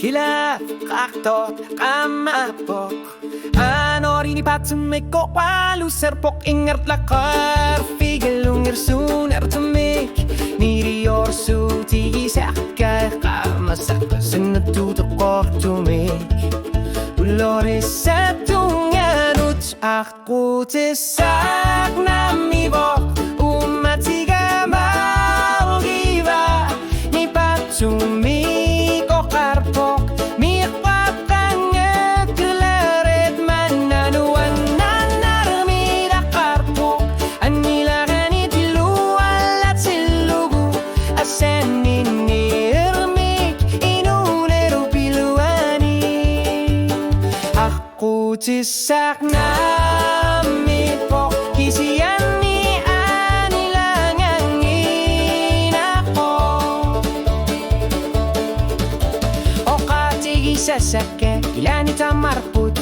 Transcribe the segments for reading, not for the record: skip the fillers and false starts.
Hila kakto kamapok Anorini patumeko walu serpok ingert lakar Figelungir suner tumik Niri orsu tigi sakka Kamasaka sinututok tumik Ulores sa tunganut Aku tisak namibok Umatiga malgiva Ni patumiko karpok Mi pakanget kelaret Mananuan nanarmida karpok Anilakan itilualat silugu Asanin nirmik Inuneru piluani Aku tisak namibok Kisian ni anilangangin ako O katigi sasake Ilan itamarput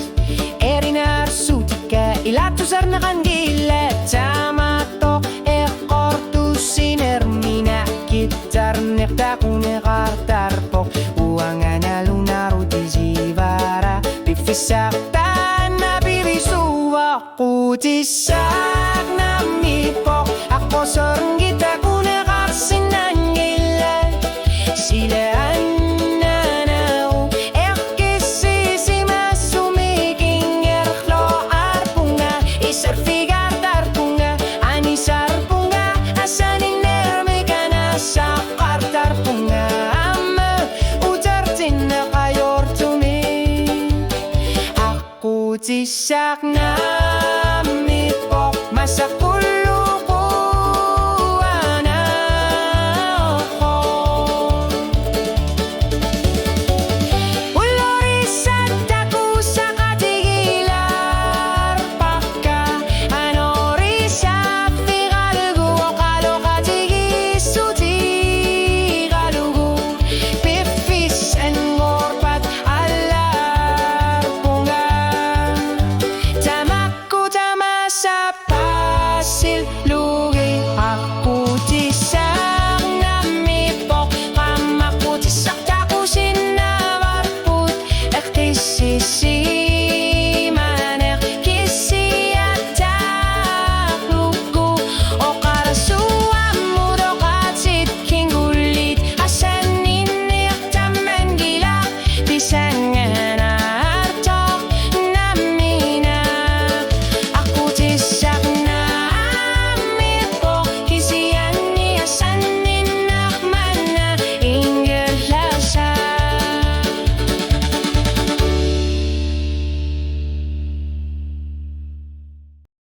Erinar sutika Ilatusar na kandila Tamato Ekortu sinermina Kitar nekta kunekartarpok Uangan alunaru tizivara Bifisakta na bibisuwa Kutisak na mipok Ako sorong kita kunekarsinan gila Silaan nanau Ekisi si masumiking erklo arpunga Isar figar tarpunga Anisar punga Asanin nermekana sakar tarpunga Ama utartin na kayor tumi Aku tisak na